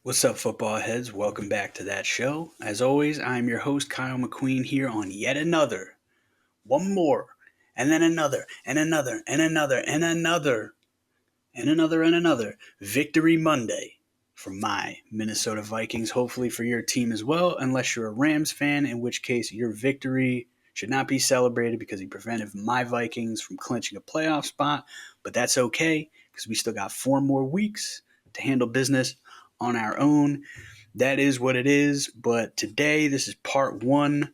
What's up, football heads? Welcome back to that show. As always, I'm your host, Kyle McQueen, here on yet another, one more, and then another, and another, and another, and another, and another, and another Victory Monday for my Minnesota Vikings. Hopefully for your team as well, unless you're a Rams fan, in which case your victory should not be celebrated because he prevented my Vikings from clinching a playoff spot. But that's okay because we still got 4 more weeks to handle business on our own. That is what it is. But today, this is part 1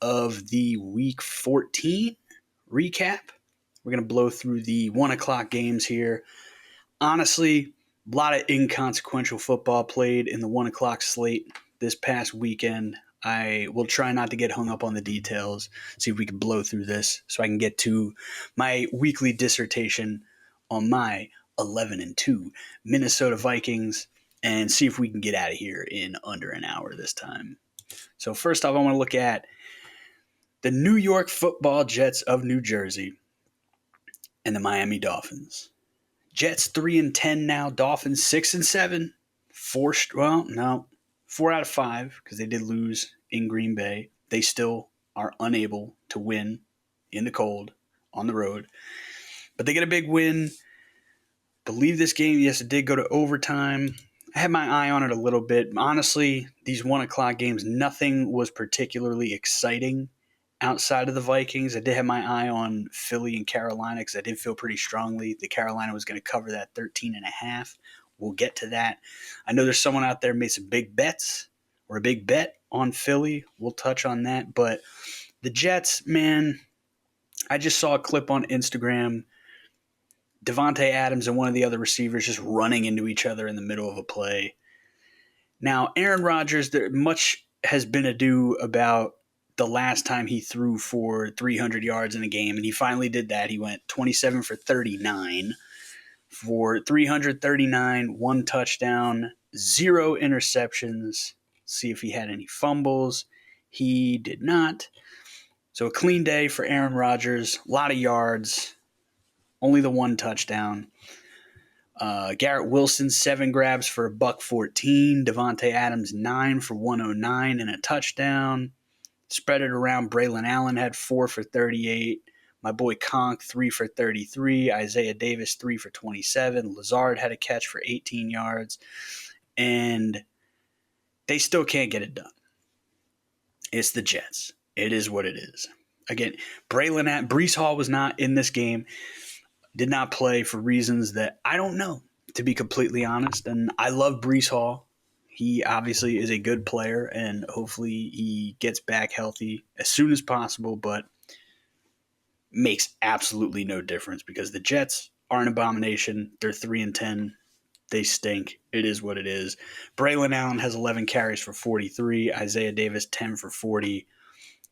of the Week 14 recap. We're going to blow through the 1 o'clock games here. Honestly, a lot of inconsequential football played in the 1 o'clock slate this past weekend. I will try not to get hung up on the details, see if we can blow through this so I can get to my weekly dissertation on my 11-2 Minnesota Vikings and see if we can get out of here in under an hour this time. So first off, I want to look at the New York Football Jets of New Jersey and the Miami Dolphins. Jets 3-10 now. Dolphins 6-7. 4 out of 5 because they did lose in Green Bay. They still are unable to win in the cold on the road, but they get a big win. Believe this game, yes, it did go to overtime. I had my eye on it a little bit. Honestly, these 1 o'clock games, nothing was particularly exciting outside of the Vikings. I did have my eye on Philly and Carolina because I did feel pretty strongly that Carolina was going to cover that 13.5. We'll get to that. I know there's someone out there who made some big bets or a big bet on Philly. We'll touch on that. But the Jets, man, I just saw a clip on Instagram. Devontae Adams and one of the other receivers just running into each other in the middle of a play. Now, Aaron Rodgers, much has been ado about the last time he threw for 300 yards in a game, and he finally did that. He went 27 for 39 for 339, 1 touchdown, 0 interceptions. See if he had any fumbles. He did not. So a clean day for Aaron Rodgers, a lot of yards, only the 1 touchdown. Garrett Wilson, 7 grabs for $114. Devontae Adams, 9 for 109 and a touchdown. Spread it around. Braylon Allen had 4 for 38. My boy Conk, 3 for 33. Isaiah Davis, 3 for 27. Lazard had a catch for 18 yards. And they still can't get it done. It's the Jets. It is what it is. Again, Breece Hall was not in this game. Did not play for reasons that I don't know, to be completely honest. And I love Breece Hall. He obviously is a good player, and hopefully he gets back healthy as soon as possible, but makes absolutely no difference because the Jets are an abomination. They're 3-10. They stink. It is what it is. Braylon Allen has 11 carries for 43. Isaiah Davis, 10 for 40.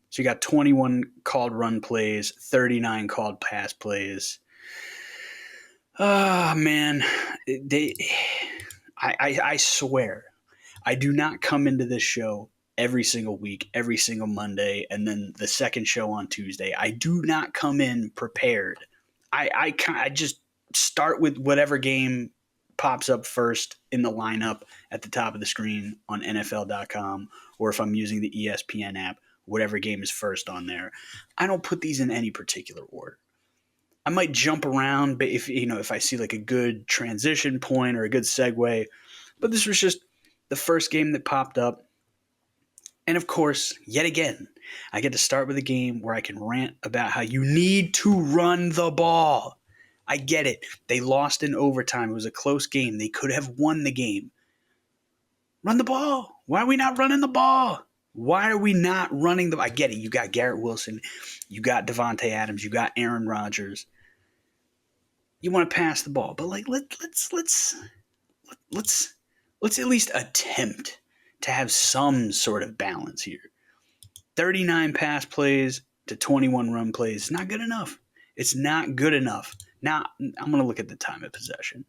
So you got 21 called run plays, 39 called pass plays. Oh, man. I swear, I do not come into this show every single week, every single Monday, and then the second show on Tuesday. I do not come in prepared. I just start with whatever game pops up first in the lineup at the top of the screen on NFL.com, or if I'm using the ESPN app, whatever game is first on there. I don't put these in any particular order. I might jump around if I see like a good transition point or a good segue, but this was just the first game that popped up. And of course, yet again, I get to start with a game where I can rant about how you need to run the ball. I get it. They lost in overtime. It was a close game. They could have won the game. Run the ball. Why are we not running the ball? Why are we not running the ball? I get it. You got Garrett Wilson. You got Devontae Adams. You got Aaron Rodgers. You want to pass the ball, but like let's at least attempt to have some sort of balance here. 39 pass plays to 21 run plays is not good enough. It's not good enough. Now, I'm going to look at the time of possession.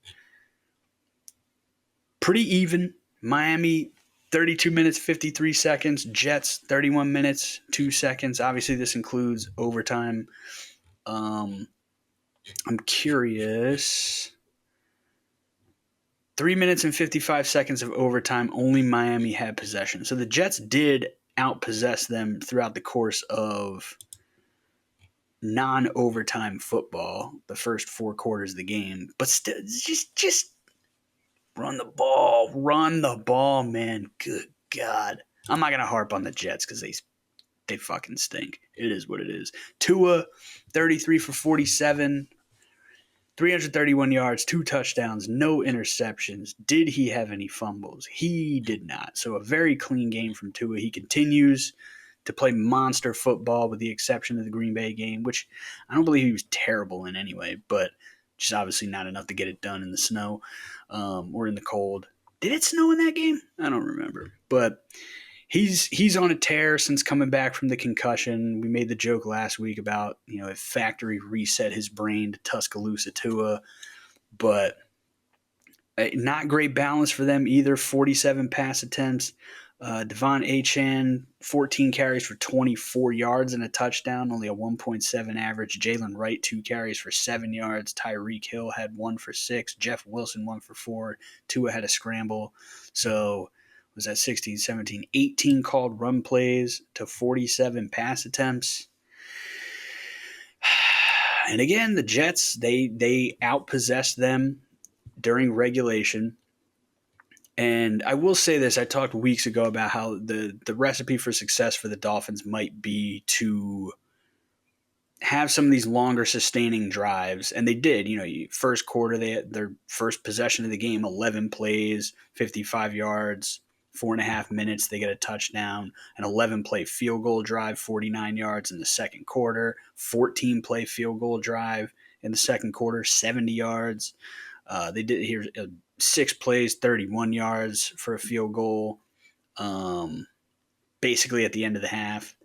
Pretty even. Miami, 32 minutes, 53 seconds. Jets, 31 minutes, 2 seconds. Obviously, this includes overtime. I'm curious. 3 minutes and 55 seconds of overtime, only Miami had possession. So the Jets did outpossess them throughout the course of non-overtime football, the first 4 quarters of the game. But still, just run the ball, man. Good God. I'm not going to harp on the Jets because they fucking stink. It is what it is. Tua, 33 for 47, 331 yards, 2 touchdowns, no interceptions. Did he have any fumbles? He did not. So a very clean game from Tua. He continues to play monster football with the exception of the Green Bay game, which I don't believe he was terrible in anyway, but just obviously not enough to get it done in the snow or in the cold. Did it snow in that game? I don't remember. But he's on a tear since coming back from the concussion. We made the joke last week about, if factory reset his brain to Tuscaloosa Tua, but not great balance for them either. 47 pass attempts. Devon Achane, 14 carries for 24 yards and a touchdown, only a 1.7 average. Jalen Wright, 2 carries for 7 yards. Tyreek Hill had 1 for 6. Jeff Wilson, 1 for 4. Tua had a scramble. So was that 16, 17, 18 called run plays to 47 pass attempts. And again, the Jets, they outpossessed them during regulation. And I will say this, I talked weeks ago about how the recipe for success for the Dolphins might be to have some of these longer sustaining drives. And they did. First quarter, they had their first possession of the game, 11 plays, 55 yards, 4.5 minutes, they get a touchdown. An 11-play field goal drive, 49 yards in the second quarter. 14-play field goal drive in the second quarter, 70 yards. They did here 6 plays, 31 yards for a field goal, basically at the end of the half.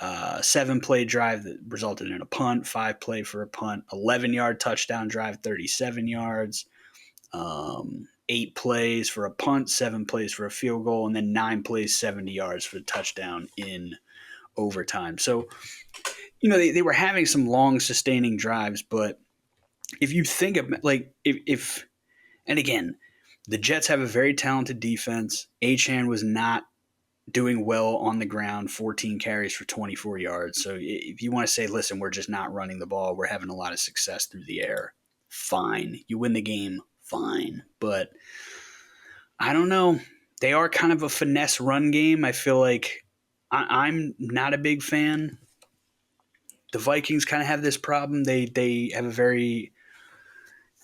7-play drive that resulted in a punt, 5-play for a punt, 11-yard touchdown drive, 37 yards, 8 plays for a punt, 7 plays for a field goal, and then 9 plays, 70 yards for a touchdown in overtime. So, they were having some long sustaining drives, but if you think of if and again, the Jets have a very talented defense. Achane was not doing well on the ground, 14 carries for 24 yards. So if you want to say, listen, we're just not running the ball, we're having a lot of success through the air, fine. You win the game, fine. But I don't know. They are kind of a finesse run game. I feel like I'm not a big fan. The Vikings kind of have this problem. They have a very,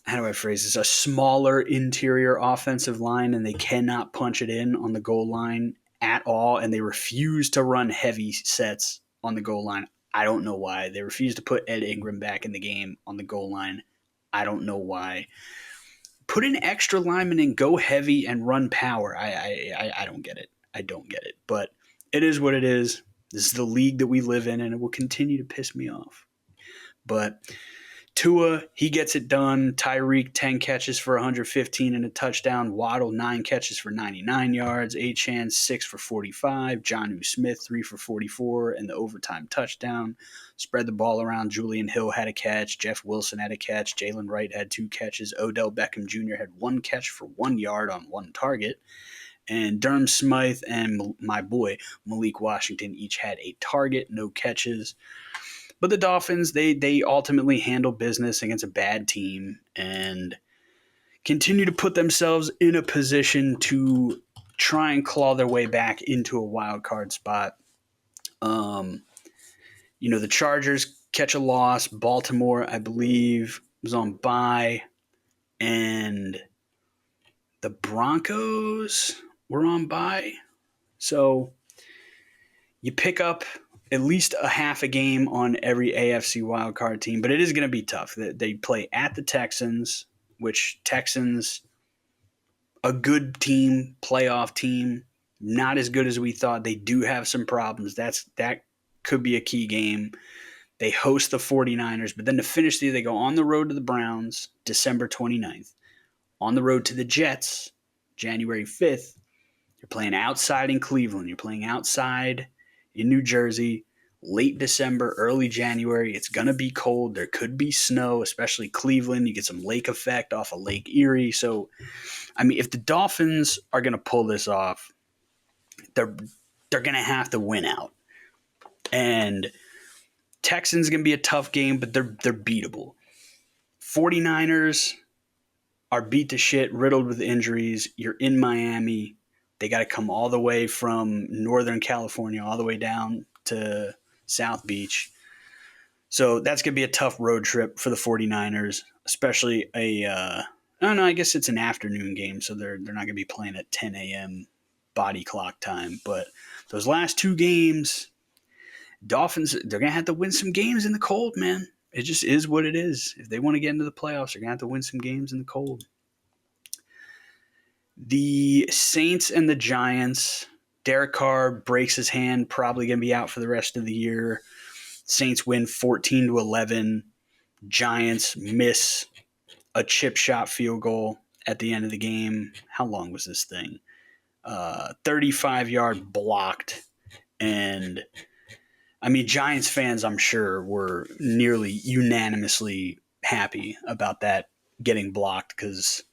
how do I phrase this, a smaller interior offensive line, and they cannot punch it in on the goal line at all, and they refuse to run heavy sets on the goal line. I don't know why. They refuse to put Ed Ingram back in the game on the goal line. I don't know why. Put an extra lineman and go heavy and run power. I don't get it. I don't get it. But it is what it is. This is the league that we live in, and it will continue to piss me off. But Tua, he gets it done. Tyreek, 10 catches for 115 and a touchdown. Waddle, 9 catches for 99 yards. Achane, 6 for 45. Jonnu Smith, 3 for 44, and the overtime touchdown. Spread the ball around. Julian Hill had a catch. Jeff Wilson had a catch. Jalen Wright had 2 catches. Odell Beckham Jr. had 1 catch for 1 yard on 1 target. And Durham Smythe and my boy Malik Washington each had a target, no catches. But the Dolphins, they ultimately handle business against a bad team and continue to put themselves in a position to try and claw their way back into a wild card spot. The Chargers catch a loss. Baltimore, I believe, was on bye. And the Broncos were on bye. So you pick up at least a half a game on every AFC wildcard team, but it is going to be tough. They play at the Texans, which Texans, a good team, playoff team, not as good as we thought. They do have some problems. That could be a key game. They host the 49ers, but then to finish the year, they go on the road to the Browns, December 29th, on the road to the Jets, January 5th. You're playing outside in Cleveland. You're playing outside in New Jersey, late December, early January. It's going to be cold. There could be snow, especially Cleveland. You get some lake effect off of Lake Erie. So, I mean, if the Dolphins are going to pull this off, they're going to have to win out. And Texans going to be a tough game, but they're beatable. 49ers are beat to shit, riddled with injuries. You're in Miami. They got to come all the way from Northern California all the way down to South Beach. So that's going to be a tough road trip for the 49ers, especially I guess it's an afternoon game, so they're not going to be playing at 10 a.m. body clock time. But those last two games, Dolphins, they're going to have to win some games in the cold, man. It just is what it is. If they want to get into the playoffs, they're going to have to win some games in the cold. The Saints and the Giants, Derek Carr breaks his hand, probably going to be out for the rest of the year. Saints win 14-11. Giants miss a chip shot field goal at the end of the game. How long was this thing? 35-yard blocked. And, I mean, Giants fans, I'm sure, were nearly unanimously happy about that getting blocked because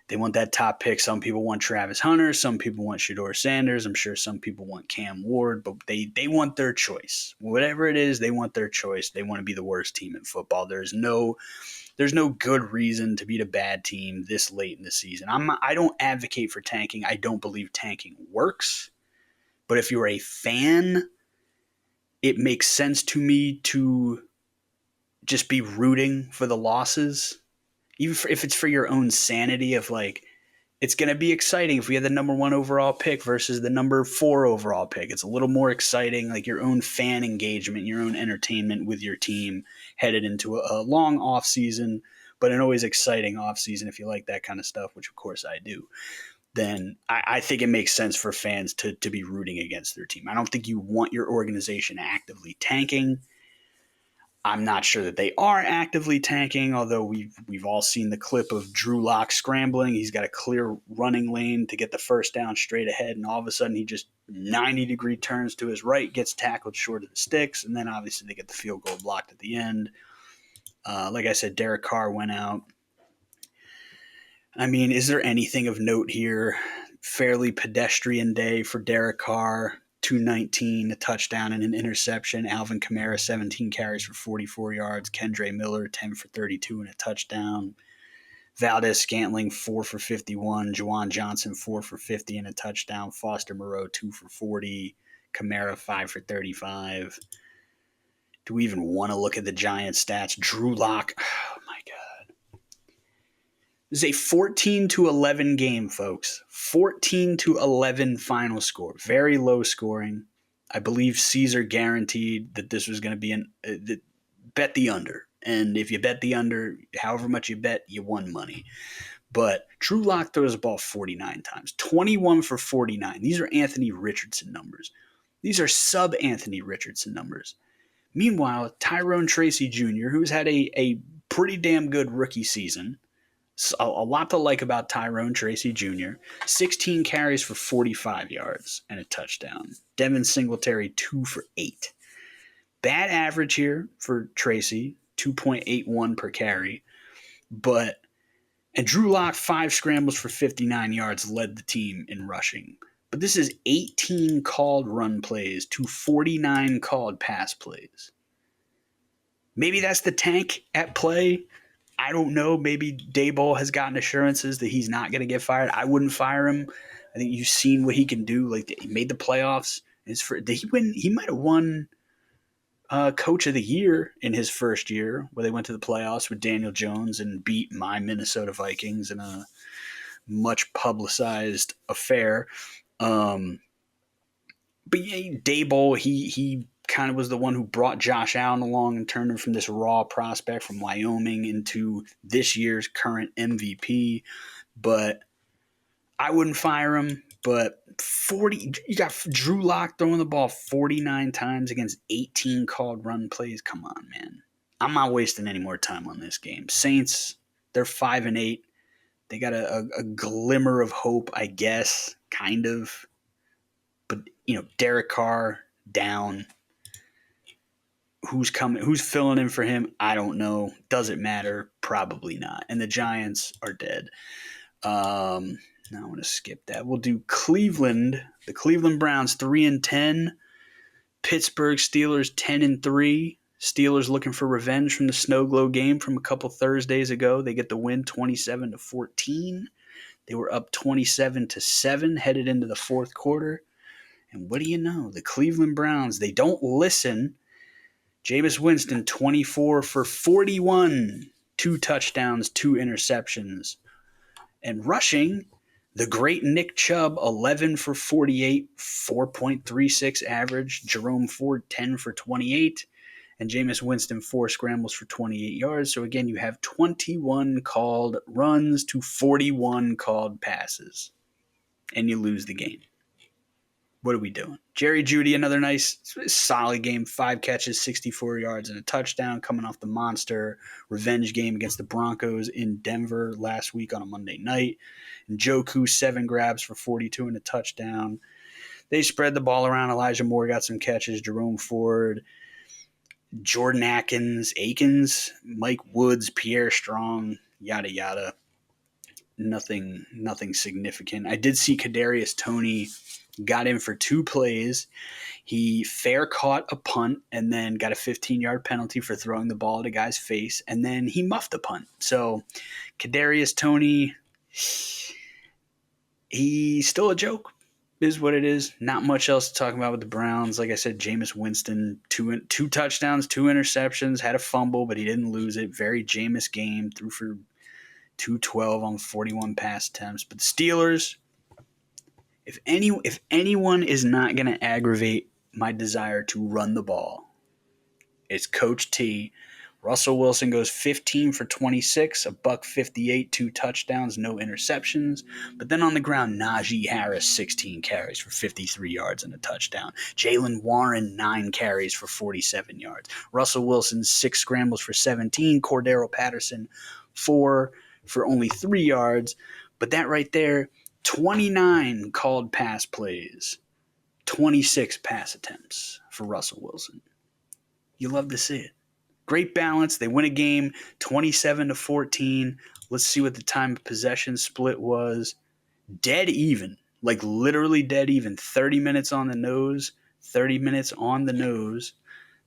they want that top pick. Some people want Travis Hunter. Some people want Shedeur Sanders. I'm sure some people want Cam Ward, but they want their choice. Whatever it is, they want their choice. They want to be the worst team in football. There's no good reason to beat a bad team this late in the season. I don't advocate for tanking. I don't believe tanking works. But if you're a fan, it makes sense to me to just be rooting for the losses. Even if it's for your own sanity of like, it's going to be exciting if we had the number 1 overall pick versus the number 4 overall pick. It's a little more exciting, like your own fan engagement, your own entertainment with your team headed into a long off season, but an always exciting off season if you like that kind of stuff, which of course I do. Then I think it makes sense for fans to be rooting against their team. I don't think you want your organization actively tanking. I'm not sure that they are actively tanking, although we've all seen the clip of Drew Lock scrambling. He's got a clear running lane to get the first down straight ahead, and all of a sudden he just 90-degree turns to his right, gets tackled short of the sticks, and then obviously they get the field goal blocked at the end. Like I said, Derek Carr went out. I mean, is there anything of note here? Fairly pedestrian day for Derek Carr. 219, a touchdown and an interception. Alvin Kamara, 17 carries for 44 yards. Kendre Miller, 10 for 32 and a touchdown. Valdez Scantling, 4 for 51. Juwan Johnson, 4 for 50 and a touchdown. Foster Moreau, 2 for 40. Kamara, 5 for 35. Do we even want to look at the Giants' stats? Drew Lock, oh my God. This is a 14-11 game, folks. 14-11 final score. Very low scoring. I believe Caesar guaranteed that this was going to be bet the under. And if you bet the under, however much you bet, you won money. But Drew Lock throws the ball 49 times. 21 for 49. These are Anthony Richardson numbers. These are sub-Anthony Richardson numbers. Meanwhile, Tyrone Tracy Jr., who's had a pretty damn good rookie season, a lot to like about Tyrone Tracy Jr. 16 carries for 45 yards and a touchdown. Devin Singletary, 2 for 8. Bad average here for Tracy, 2.81 per carry. And Drew Lock, 5 scrambles for 59 yards, led the team in rushing. But this is 18 called run plays to 49 called pass plays. Maybe that's the tank at play. I don't know. Maybe Daboll has gotten assurances that he's not going to get fired. I wouldn't fire him. I think you've seen what he can do. Like, he made the playoffs. Did he win? He might have won Coach of the Year in his first year, where they went to the playoffs with Daniel Jones and beat my Minnesota Vikings in a much publicized affair. But yeah, Daboll, he kind of was the one who brought Josh Allen along and turned him from this raw prospect from Wyoming into this year's current MVP. But I wouldn't fire him. But you got Drew Lock throwing the ball 49 times against 18 called run plays. Come on, man. I'm not wasting any more time on this game. Saints, they're 5-8. They got a glimmer of hope, I guess, kind of. But, Derek Carr down. Who's coming? Who's filling in for him? I don't know. Does it matter? Probably not. And the Giants are dead. Now I'm going to skip that. We'll do Cleveland. The Cleveland Browns 3-10. Pittsburgh Steelers 10-3. Steelers looking for revenge from the snow globe game from a couple Thursdays ago. They get the win 27-14. They were up 27-7 headed into the fourth quarter. And what do you know? The Cleveland Browns, they don't listen. Jameis Winston, 24 for 41. 2 touchdowns, 2 interceptions. And rushing, the great Nick Chubb, 11 for 48, 4.36 average. Jerome Ford, 10 for 28. And Jameis Winston, 4 scrambles for 28 yards. So again, you have 21 called runs to 41 called passes. And you lose the game. What are we doing? Jerry Jeudy, another nice, solid game. 5 catches, 64 yards, and a touchdown coming off the monster revenge game against the Broncos in Denver last week on a Monday night. And Njoku, 7 grabs for 42 and a touchdown. They spread the ball around. Elijah Moore got some catches. Jerome Ford, Jordan Akins, Mike Woods, Pierre Strong, yada, yada. Nothing significant. I did see Kadarius Toney got in for 2 plays. He fair caught a punt and then got a 15-yard penalty for throwing the ball at a guy's face, and then he muffed a punt. So Kadarius Toney, he's still a joke, is what it is. Not much else to talk about with the Browns. Like I said, Jameis Winston, two touchdowns, 2 interceptions, had a fumble, but he didn't lose it. Very Jameis game, threw for 212 on 41 pass attempts. But the Steelers, if anyone is not going to aggravate my desire to run the ball, it's Coach T. Russell Wilson goes 15 for 26, a $158, 2 touchdowns, no interceptions. But then on the ground, Najee Harris, 16 carries for 53 yards and a touchdown. Jaylen Warren, 9 carries for 47 yards. Russell Wilson, 6 scrambles for 17. Cordero Patterson, 4 for only 3 yards. But that right there, 29 called pass plays, 26 pass attempts for Russell Wilson. You love to see it. Great balance. They win a game 27-14. Let's see what the time of possession split was. Dead even. Like literally dead even. 30 minutes on the nose. 30 minutes on the nose.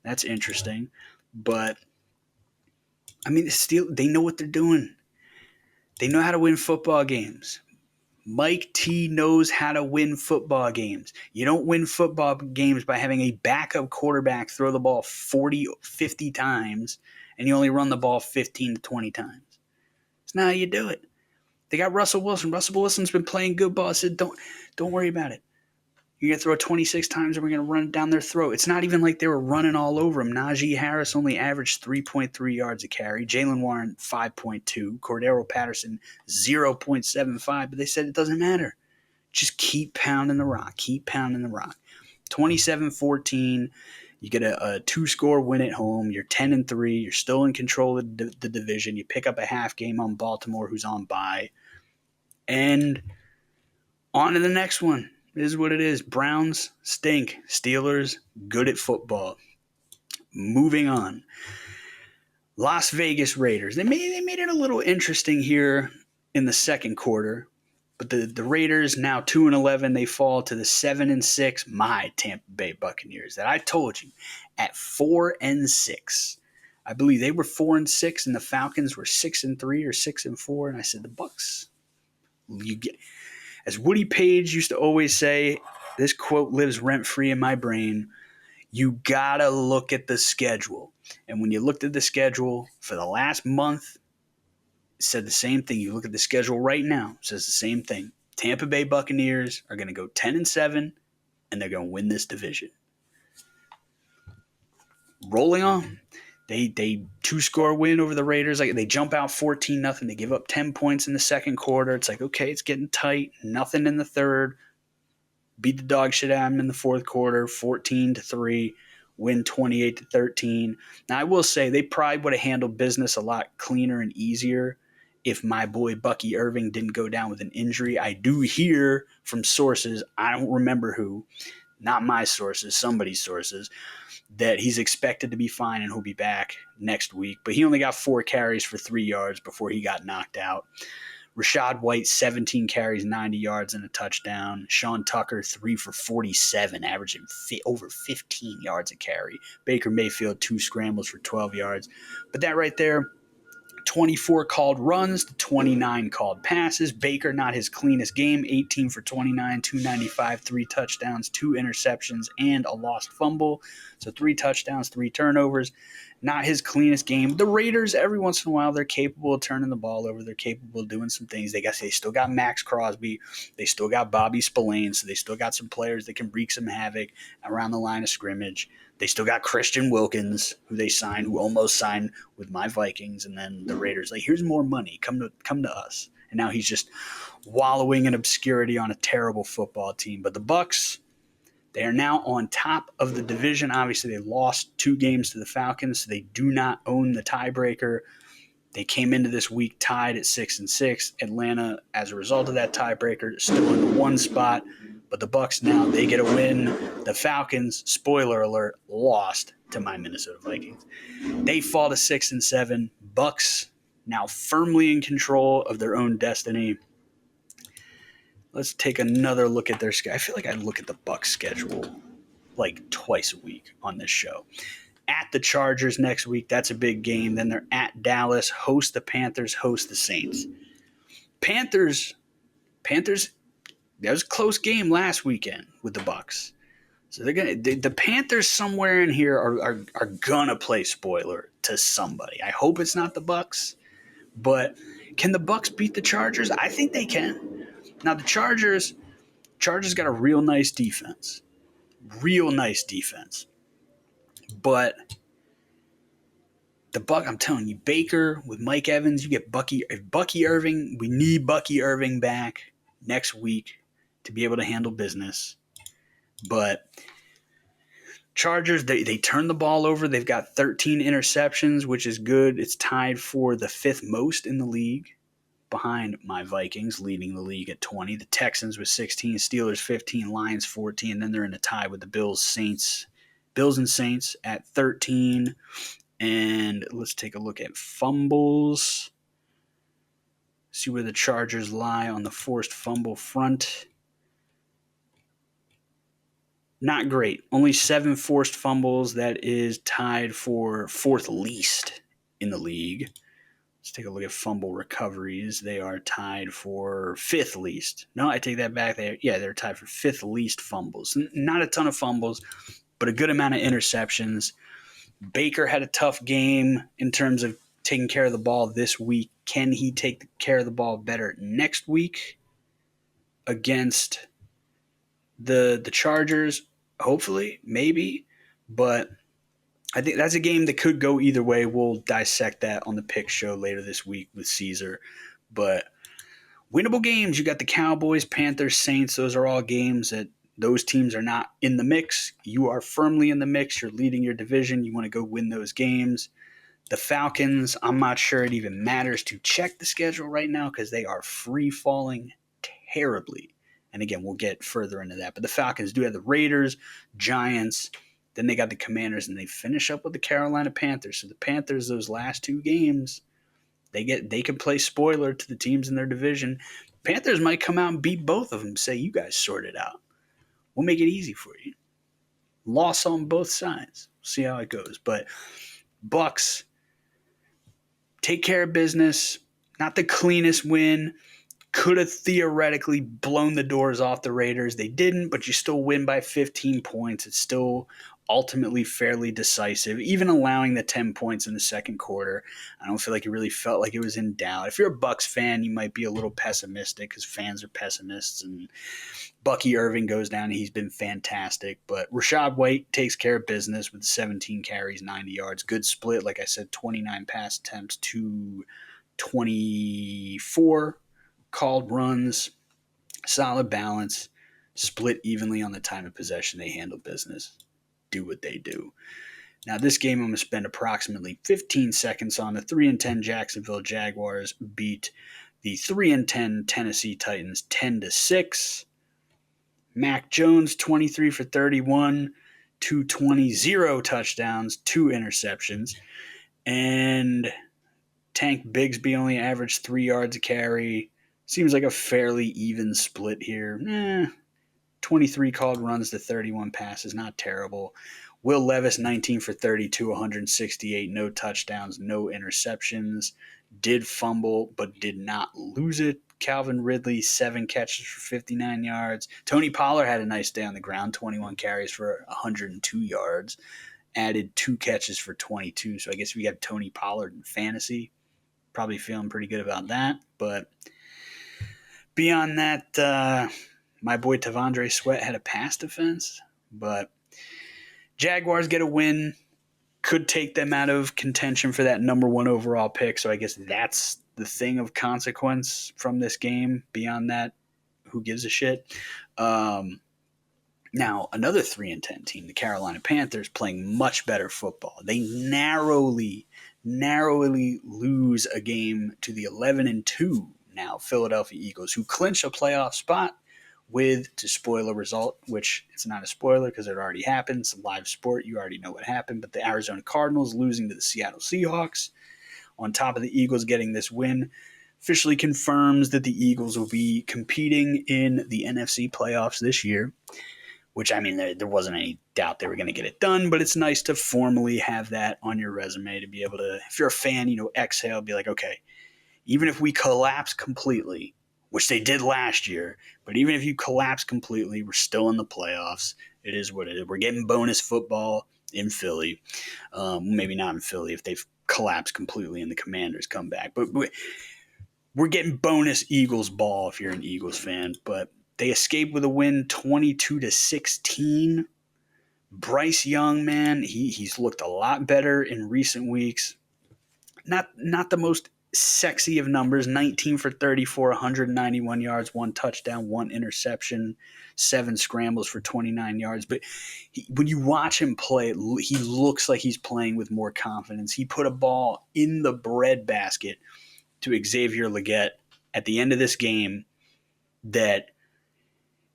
That's interesting. But, I mean, they know what they're doing. They know how to win football games. Mike T knows how to win football games. You don't win football games by having a backup quarterback throw the ball 40, 50 times, and you only run the ball 15 to 20 times. It's not how you do it. They got Russell Wilson. Russell Wilson's been playing good ball. I said, don't worry about it. You're going to throw it 26 times and we're going to run it down their throat. It's not even like they were running all over him. Najee Harris only averaged 3.3 yards a carry. Jaylen Warren, 5.2. Cordero Patterson, 0.75. But they said it doesn't matter. Just keep pounding the rock. Keep pounding the rock. 27-14. You get a 2-score win at home. You're 10-3. You're still in control of the division. You pick up a half game on Baltimore, who's on bye. And on to the next one. It is what it is. Browns stink. Steelers good at football. Moving on. Las Vegas Raiders. They made it a little interesting here in the second quarter. But the Raiders, now 2-11, they fall to the 7-6, my Tampa Bay Buccaneers that I told you at 4-6. I believe they were 4-6 and the Falcons were 6-3 or 6-4. And I said, the Bucs, as Woody Page used to always say, this quote lives rent-free in my brain, you gotta look at the schedule. And when you looked at the schedule for the last month, it said the same thing. You look at the schedule right now, it says the same thing. Tampa Bay Buccaneers are going to go 10-7, and they're going to win this division. Rolling on. They 2-score win over the Raiders. Like they jump out 14-0. They give up 10 points in the second quarter. It's like, okay, it's getting tight. Nothing in the third. Beat the dog shit out of them in the fourth quarter, 14-3. Win 28-13. Now I will say they probably would have handled business a lot cleaner and easier if my boy Bucky Irving didn't go down with an injury. I do hear from sources, I don't remember who, not my sources, somebody's sources, that he's expected to be fine and he'll be back next week. But he only got 4 carries for 3 yards before he got knocked out. Rachaad White, 17 carries, 90 yards, and a touchdown. Sean Tucker, 3 for 47, averaging over 15 yards a carry. Baker Mayfield, 2 scrambles for 12 yards. But that right there, 24 called runs to 29 called passes. Baker, not his cleanest game, 18 for 29, 295, 3 touchdowns, 2 interceptions, and a lost fumble. So 3 touchdowns, 3 turnovers. Not his cleanest game. The Raiders, every once in a while, they're capable of turning the ball over. They're capable of doing some things. They still got Max Crosby. They still got Bobby Spillane. So they still got some players that can wreak some havoc around the line of scrimmage. They still got Christian Wilkins, who they signed, who almost signed with my Vikings. And then the Raiders, like, here's more money. Come to us. And now he's just wallowing in obscurity on a terrible football team. But the Bucs, they are now on top of the division. Obviously, they lost 2 games to the Falcons, so they do not own the tiebreaker. They came into this week tied at 6-6. Atlanta, as a result of that tiebreaker, still in the 1 spot. But the Bucs now, they get a win. The Falcons, spoiler alert, lost to my Minnesota Vikings. They fall to 6-7. Bucs now firmly in control of their own destiny. Let's take another look at their schedule. I feel like I look at the Bucs schedule like twice a week on this show. At the Chargers next week, that's a big game. Then they're at Dallas, host the Panthers, host the Saints. Panthers, that was a close game last weekend with the Bucs. So the Panthers somewhere in here are gonna play spoiler to somebody. I hope it's not the Bucs, but can the Bucs beat the Chargers? I think they can. Now the Chargers got a real nice defense. But the Bucs, I'm telling you, Baker with Mike Evans, you get Bucky Irving. We need Bucky Irving back next week to be able to handle business. But Chargers, they turn the ball over. They've got 13 interceptions, which is good. It's tied for the 5th most in the league, behind my Vikings, leading the league at 20. The Texans with 16, Steelers 15, Lions 14. Then they're in a tie with the Bills and Saints at 13. And let's take a look at fumbles. See where the Chargers lie on the forced fumble front. Not great. Only 7 forced fumbles. That is tied for 4th least in the league. Let's take a look at fumble recoveries. They are tied for 5th least. No, I take that back. They're tied for 5th least fumbles. Not a ton of fumbles, but a good amount of interceptions. Baker had a tough game in terms of taking care of the ball this week. Can he take care of the ball better next week against the Chargers? Hopefully, maybe. But I think that's a game that could go either way. We'll dissect that on the pick show later this week with Caesar. But winnable games, you got the Cowboys, Panthers, Saints. Those are all games that those teams are not in the mix. You are firmly in the mix. You're leading your division. You want to go win those games. The Falcons, I'm not sure it even matters to check the schedule right now because they are free-falling terribly. And again, we'll get further into that. But the Falcons do have the Raiders, Giants, then they got the Commanders, and they finish up with the Carolina Panthers. So the Panthers, those last 2 games, they can play spoiler to the teams in their division. Panthers might come out and beat both of them, say, you guys sort it out. We'll make it easy for you. Loss on both sides. We'll see how it goes. But Bucs, take care of business. Not the cleanest win. Could have theoretically blown the doors off the Raiders. They didn't, but you still win by 15 points. It's still ultimately fairly decisive, even allowing the 10 points in the second quarter. I don't feel like it really felt like it was in doubt. If you're a Bucs fan, you might be a little pessimistic because fans are pessimists, and Bucky Irving goes down and he's been fantastic. But Rachaad White takes care of business with 17 carries, 90 yards. Good split, like I said, 29 pass attempts to 24 called runs. Solid balance, split evenly on the time of possession. They handle business. Do what they do. Now, this game I'm going to spend approximately 15 seconds on. The 3-10 Jacksonville Jaguars beat the 3-10 Tennessee Titans 10-6. Mac Jones, 23 for 31, 220, 0 touchdowns, 2 interceptions. And Tank Bigsby only averaged 3 yards a carry. Seems like a fairly even split here. 23 called runs to 31 passes, not terrible. Will Levis, 19 for 32, 168, no touchdowns, no interceptions. Did fumble, but did not lose it. Calvin Ridley, 7 catches for 59 yards. Tony Pollard had a nice day on the ground, 21 carries for 102 yards. Added 2 catches for 22. So I guess we got Tony Pollard in fantasy. Probably feeling pretty good about that. But beyond that, my boy Tavondre Sweat had a pass defense. But Jaguars get a win. Could take them out of contention for that number 1 overall pick. So I guess that's the thing of consequence from this game. Beyond that, who gives a shit? Now, another 3-10 team, the Carolina Panthers, playing much better football. They narrowly lose a game to the 11-2 now Philadelphia Eagles, who clinch a playoff spot with, to spoil a result, which it's not a spoiler because it already happened. It's a live sport. You already know what happened. But the Arizona Cardinals losing to the Seattle Seahawks, on top of the Eagles getting this win, officially confirms that the Eagles will be competing in the NFC playoffs this year. Which, I mean, there wasn't any doubt they were going to get it done, but it's nice to formally have that on your resume to be able to, if you're a fan, exhale, be like, okay, even if we collapse completely, which they did last year, but even if you collapse completely, we're still in the playoffs. It is what it is. We're getting bonus football in Philly. Maybe not in Philly if they've collapsed completely and the Commanders come back, but we're getting bonus Eagles ball if you're an Eagles fan, but they escaped with a win 22-16. Bryce Young, man, he's looked a lot better in recent weeks. Not the most sexy of numbers, 19 for 34, 191 yards, 1 touchdown, 1 interception, 7 scrambles for 29 yards. But when you watch him play, he looks like he's playing with more confidence. He put a ball in the breadbasket to Xavier Legette at the end of this game that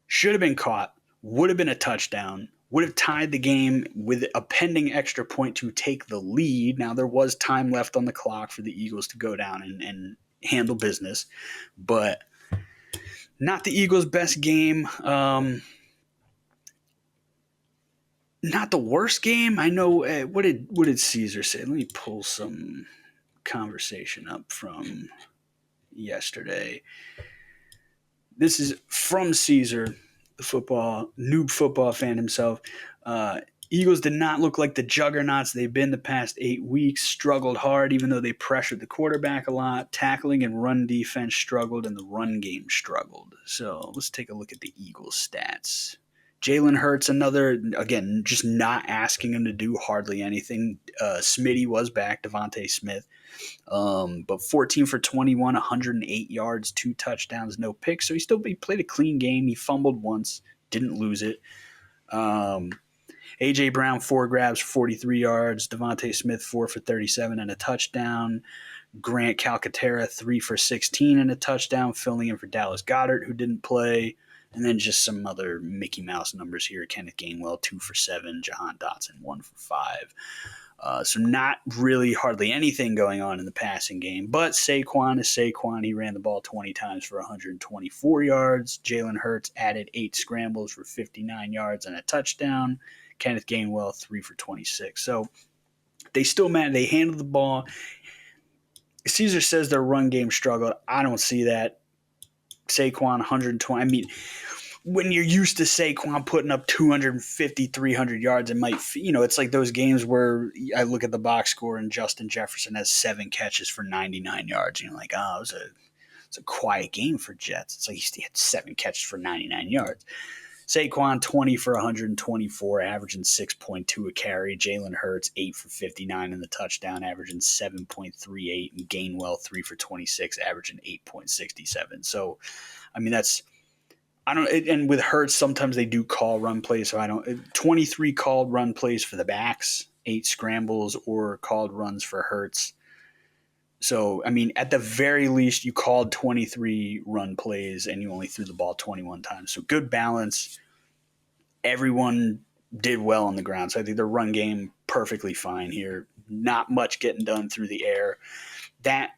should have been caught, would have been a touchdown, would have tied the game with a pending extra point to take the lead. Now, there was time left on the clock for the Eagles to go down and handle business, but not the Eagles' best game. Not the worst game. I know. What did Caesar say? Let me pull some conversation up from yesterday. This is from Caesar, the noob football fan himself. Eagles did not look like the juggernauts they've been the past 8 weeks. Struggled hard, even though they pressured the quarterback a lot. Tackling and run defense struggled, and the run game struggled. So let's take a look at the Eagles stats. Jalen Hurts, again, just not asking him to do hardly anything. Smitty was back, Devontae Smith. But 14 for 21, 108 yards, 2 touchdowns, no picks. So he played a clean game. He fumbled once, didn't lose it. A.J. Brown, 4 grabs, 43 yards. Devontae Smith, 4 for 37 and a touchdown. Grant Calcaterra, 3 for 16 and a touchdown, filling in for Dallas Goedert, who didn't play. And then just some other Mickey Mouse numbers here. Kenneth Gainwell, 2 for 7. Jahan Dotson, 1 for 5. So not really hardly anything going on in the passing game. But Saquon is Saquon. He ran the ball 20 times for 124 yards. Jalen Hurts added 8 scrambles for 59 yards and a touchdown. Kenneth Gainwell, 3 for 26. So they handled the ball. Caesar says their run game struggled. I don't see that. Saquon, 120. I mean, when you're used to Saquon putting up 250, 300 yards, it's like those games where I look at the box score and Justin Jefferson has 7 catches for 99 yards. It was a quiet game for Jets. It's like he had 7 catches for 99 yards. Saquon, 20 for 124, averaging 6.2 a carry. Jalen Hurts, 8 for 59 in the touchdown, averaging 7.38. And Gainwell, 3 for 26, averaging 8.67. So, and with Hurts, sometimes they do call run plays. So 23 called run plays for the backs, 8 scrambles or called runs for Hurts. So, at the very least, you called 23 run plays and you only threw the ball 21 times. So good balance. Everyone did well on the ground. So I think their run game perfectly fine here. Not much getting done through the air. That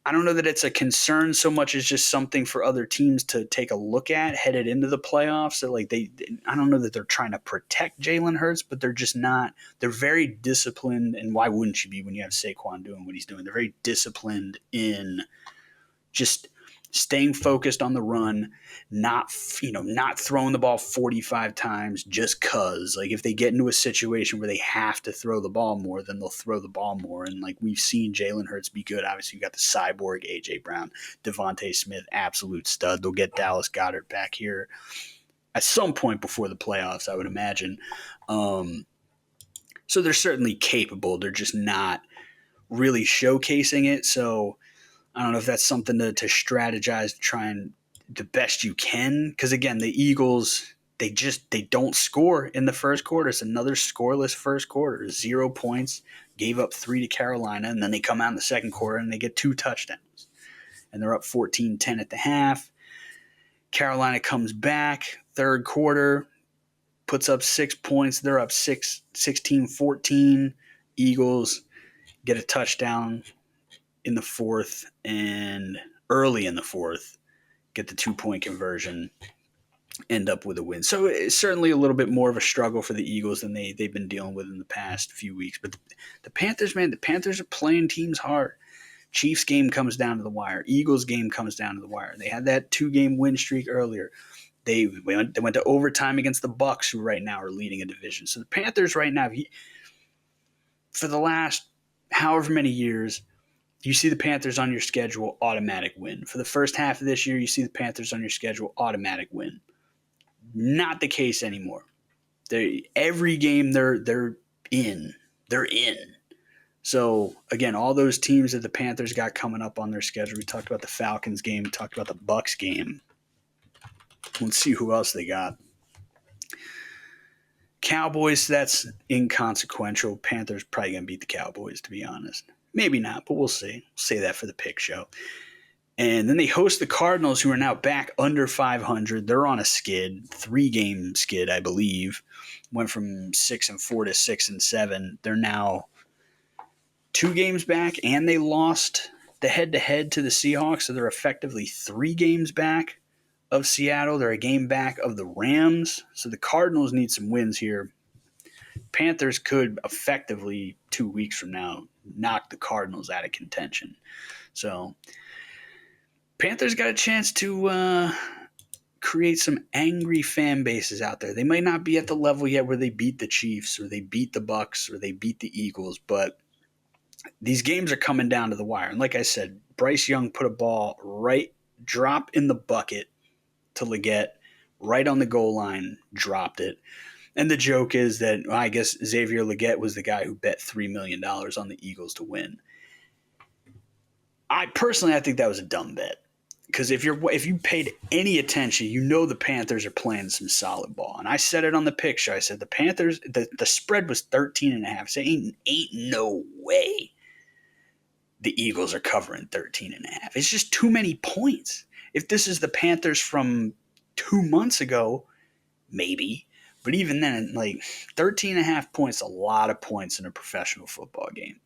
I don't know that it's a concern so much as just something for other teams to take a look at headed into the playoffs. So like I don't know that they're trying to protect Jalen Hurts, but they're just not. They're very disciplined, and why wouldn't you be when you have Saquon doing what he's doing? They're very disciplined in just staying focused on the run, not throwing the ball 45 times just cuz. Like if they get into a situation where they have to throw the ball more, then they'll throw the ball more. And like we've seen Jalen Hurts be good. Obviously, you got the cyborg AJ Brown, Devontae Smith, absolute stud. They'll get Dallas Goedert back here at some point before the playoffs, I would imagine. So they're certainly capable. They're just not really showcasing it. So I don't know if that's something to strategize, to try and the best you can. Because again, the Eagles, they don't score in the first quarter. It's another scoreless first quarter. 0 points, gave up 3 to Carolina, and then they come out in the second quarter and they get 2 touchdowns. And they're up 14-10 at the half. Carolina comes back, third quarter, puts up 6 points. They're up 16-14. Eagles get a touchdown in the fourth and early in the fourth, get the 2-point conversion, end up with a win. So it's certainly a little bit more of a struggle for the Eagles than they've been dealing with in the past few weeks. But the Panthers, man, the Panthers are playing teams hard. Chiefs game comes down to the wire. Eagles game comes down to the wire. They had that 2-game win streak earlier. They went to overtime against the Bucs, who right now are leading a division. So the Panthers right now, for the last however many years, you see the Panthers on your schedule, automatic win. For the first half of this year, you see the Panthers on your schedule, automatic win. Not the case anymore. Every game they're in. They're in. So, again, all those teams that the Panthers got coming up on their schedule. We talked about the Falcons game. We talked about the Bucs game. Let's see who else they got. Cowboys, that's inconsequential. Panthers probably going to beat the Cowboys, to be honest. Maybe not, but we'll see. We'll say that for the pick show. And then they host the Cardinals, who are now back under 500. They're on a skid, 3-game skid, I believe. Went from 6-4 to 6-7. They're now 2 games back, and they lost the head-to-head to the Seahawks, so they're effectively 3 games back of Seattle. They're a game back of the Rams. So the Cardinals need some wins here. Panthers could effectively 2 weeks from now knock the Cardinals out of contention. So Panthers got a chance to create some angry fan bases out there. They might not be at the level yet where they beat the Chiefs or they beat the Bucs or they beat the Eagles, but these games are coming down to the wire. And like I said, Bryce Young put a ball drop in the bucket to Leggett, right on the goal line, dropped it. And the joke is that I guess Xavier Leggett was the guy who bet $3 million on the Eagles to win. I think that was a dumb bet. Because if you paid any attention, you know the Panthers are playing some solid ball. And I said it on the pick show. I said the Panthers, the spread was 13.5. So ain't no way the Eagles are covering 13.5. It's just too many points. If this is the Panthers from 2 months ago, maybe. But even then, like 13.5 points, a lot of points in a professional football game.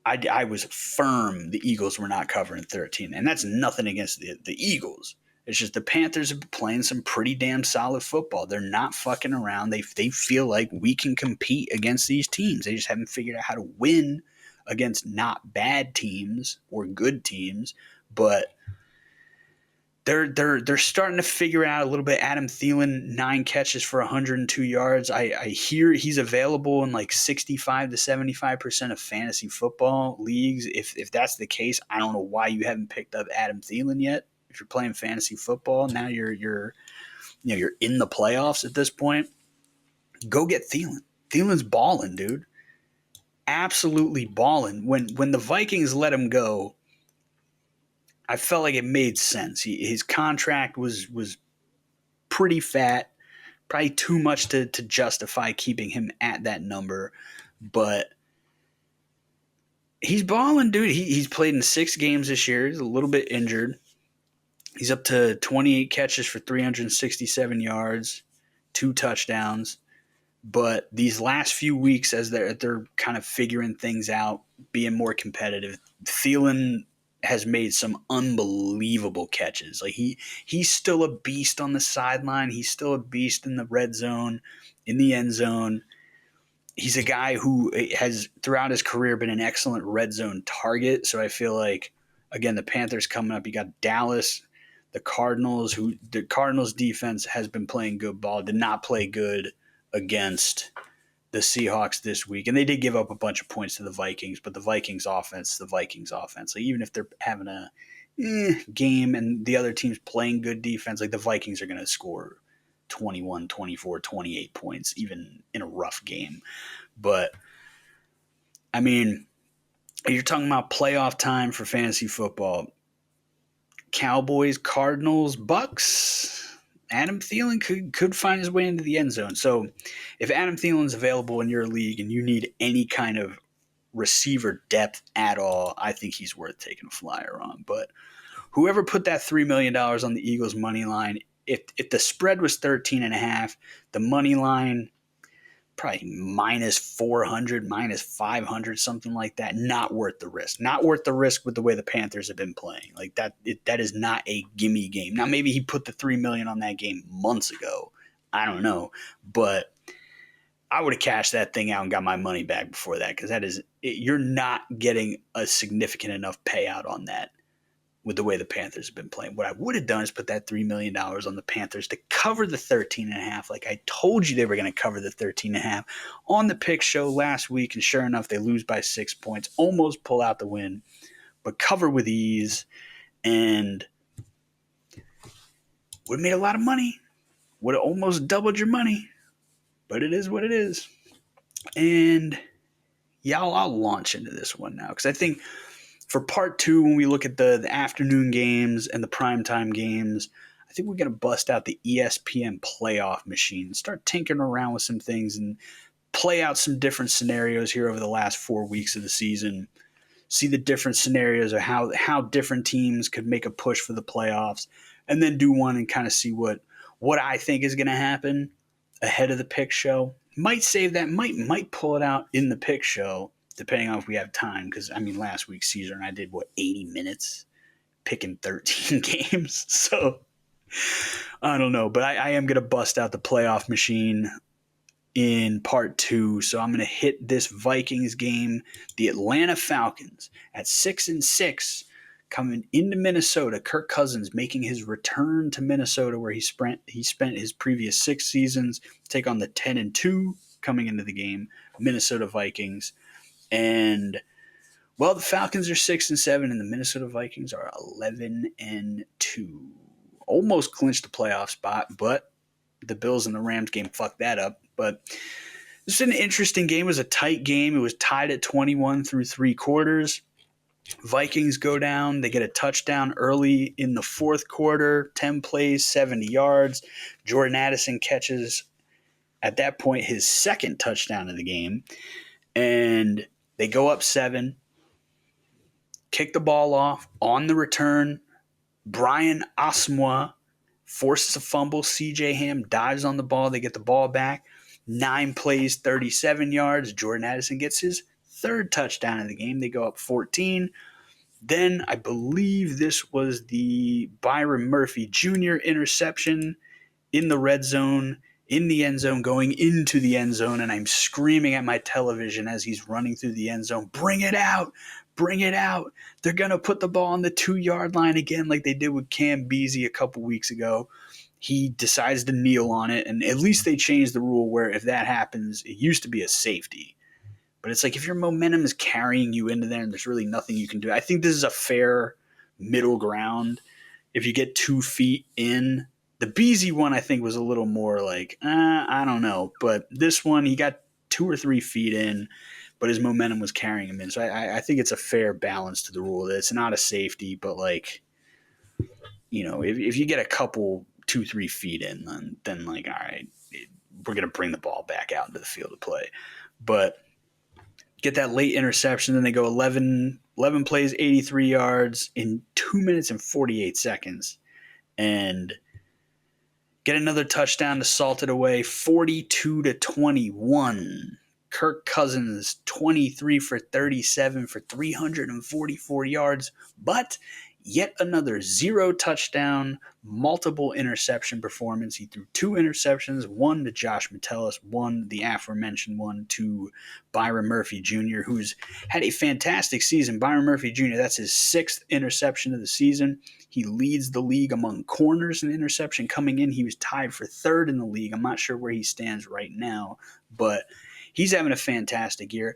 I was firm the Eagles were not covering 13, and that's nothing against the Eagles. It's just the Panthers have been playing some pretty damn solid football. They're not fucking around. They feel like we can compete against these teams. They just haven't figured out how to win against not bad teams or good teams, but they're starting to figure out a little bit. Adam Thielen, 9 catches for 102 yards. I hear he's available in like 65 to 75% of fantasy football leagues. If that's the case, I don't know why you haven't picked up Adam Thielen yet. If you're playing fantasy football, now you're in the playoffs at this point. Go get Thielen. Thielen's balling, dude. Absolutely balling. When the Vikings let him go, I felt like it made sense. His contract was pretty fat, probably too much to justify keeping him at that number. But he's balling, dude. He's played in 6 games this year. He's a little bit injured. He's up to 28 catches for 367 yards, 2 touchdowns. But these last few weeks, as they're kind of figuring things out, being more competitive, Thielen has made some unbelievable catches. Like he's still a beast on the sideline. He's still a beast in the red zone, in the end zone. He's a guy who has throughout his career been an excellent red zone target. So I feel like, again, the Panthers coming up, you got Dallas, the Cardinals defense has been playing good ball, did not play good against the Seahawks this week. And they did give up a bunch of points to the Vikings, but the Vikings offense. Like even if they're having a game and the other team's playing good defense, like the Vikings are going to score 21, 24, 28 points, even in a rough game. But, I mean, you're talking about playoff time for fantasy football. Cowboys, Cardinals, Bucks. Adam Thielen could find his way into the end zone. So if Adam Thielen's available in your league and you need any kind of receiver depth at all, I think he's worth taking a flyer on. But whoever put that $3 million on the Eagles money line, if the spread was 13.5, the money line probably minus 400, minus 500, something like that. Not worth the risk. Not worth the risk with the way the Panthers have been playing. Like that is not a gimme game. Now maybe he put the $3 million on that game months ago. I don't know, but I would have cashed that thing out and got my money back before that, because you're not getting a significant enough payout on that with the way the Panthers have been playing. What I would have done is put that $3 million on the Panthers to cover the 13.5. Like I told you they were going to cover the 13.5 on the pick show last week. And sure enough, they lose by 6 points, almost pull out the win, but cover with ease, and would have made a lot of money. Would have almost doubled your money, but it is what it is. And yeah, I'll launch into this one now, because I think for part two, when we look at the afternoon games and the primetime games, I think we're going to bust out the ESPN playoff machine, start tinkering around with some things and play out some different scenarios here over the last 4 weeks of the season. See the different scenarios of how different teams could make a push for the playoffs, and then do one and kind of see what I think is going to happen ahead of the pick show. Might save that, might pull it out in the pick show, depending on if we have time. Because, I mean, last week Caesar and I did, 80 minutes picking 13 games. So, I don't know. But I am going to bust out the playoff machine in part two. So I'm going to hit this Vikings game. The Atlanta Falcons at 6-6 coming into Minnesota. Kirk Cousins making his return to Minnesota, where he spent his previous 6 seasons. Take on the 10-2 coming into the game, Minnesota Vikings. And, well, the Falcons are 6-7, and the Minnesota Vikings are 11-2. Almost clinched the playoff spot, but the Bills and the Rams game fucked that up. But this was an interesting game. It was a tight game. It was tied at 21 through 3 quarters. Vikings go down. They get a touchdown early in the fourth quarter. 10 plays, 70 yards. Jordan Addison catches, at that point, his second touchdown of the game. And they go up 7, kick the ball off. On the return, Brian Asamoah forces a fumble. C.J. Ham dives on the ball. They get the ball back. 9 plays, 37 yards. Jordan Addison gets his third touchdown of the game. They go up 14. Then I believe this was the Byron Murphy Jr. interception in the red zone, in the end zone, going into the end zone, and I'm screaming at my television as he's running through the end zone, bring it out, bring it out. They're going to put the ball on the 2-yard line again like they did with Cam Beasley a couple weeks ago. He decides to kneel on it, and at least they changed the rule where if that happens, it used to be a safety. But it's like if your momentum is carrying you into there and there's really nothing you can do. I think this is a fair middle ground. If you get 2 feet in, the Beasley one I think was a little more like, I don't know. But this one, he got 2 or 3 feet in, but his momentum was carrying him in. So I think it's a fair balance to the rule. It's not a safety, but like, you know, if you get a couple 2-3 feet in, then like, all right, we're going to bring the ball back out into the field of play. But get that late interception, then they go 11 plays, 83 yards in 2 minutes and 48 seconds. And Get another touchdown to salt it away, 42-21. Kirk Cousins, 23 for 37 for 344 yards, but yet another zero touchdown, multiple interception performance. He threw 2 interceptions, one to Josh Metellus, one, the aforementioned one, to Byron Murphy Jr., who's had a fantastic season. Byron Murphy Jr., that's his 6th interception of the season. He leads the league among corners in interception coming in. He was tied for 3rd in the league. I'm not sure where he stands right now, but he's having a fantastic year.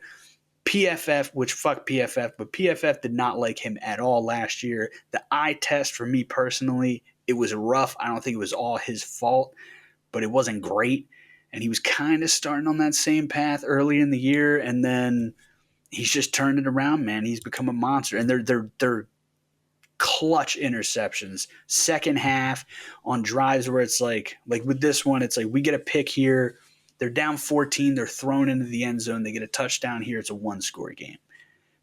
PFF, which fuck PFF, but PFF did not like him at all last year. The eye test for me personally, it was rough. I don't think it was all his fault, but it wasn't great. And he was kind of starting on that same path early in the year, and then he's just turned it around, man. He's become a monster, and they're clutch interceptions. Second half on drives where it's like with this one, it's like we get a pick here. They're down 14. They're thrown into the end zone. They get a touchdown here. It's a 1-score game.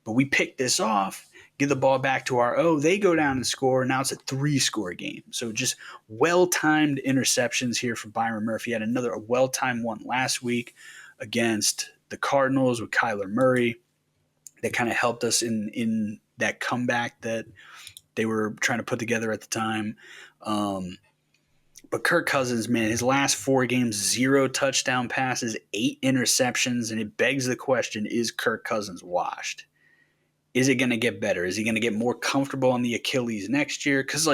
But we pick this off, give the ball back to our O. They go down and score. Now it's a 3-score game. So just well-timed interceptions here for Byron Murphy. Had another well-timed one last week against the Cardinals with Kyler Murray. That kind of helped us in that comeback that they were trying to put together at the time. But Kirk Cousins, man, his last 4 games, 0 touchdown passes, 8 interceptions, and it begs the question, is Kirk Cousins washed? Is it going to get better? Is he going to get more comfortable on the Achilles next year? Because,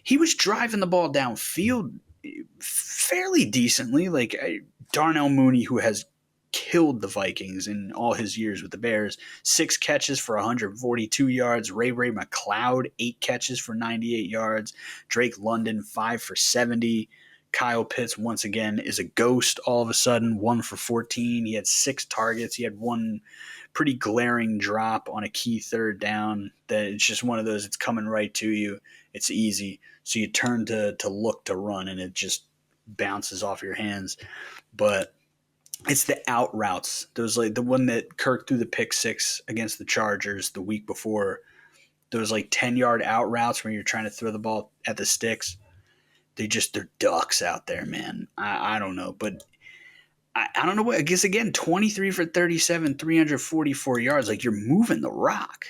he was driving the ball downfield fairly decently. Darnell Mooney, who has killed the Vikings in all his years with the Bears, 6 catches for 142 yards. Ray McLeod, 8 catches for 98 yards. Drake London, 5 for 70. Kyle Pitts, once again, is a ghost all of a sudden, 1 for 14. He had 6 targets. He had one pretty glaring drop on a key 3rd down that it's just one of those, it's coming right to you. It's easy. So you turn to look to run, and it just bounces off your hands. But it's the out routes. Those the one that Kirk threw the pick 6 against the Chargers the week before. Those 10-yard out routes where you're trying to throw the ball at the sticks. They're ducks out there, man. I don't know, but I don't know what. I guess again, 23 for 37, 344 yards. You're moving the rock.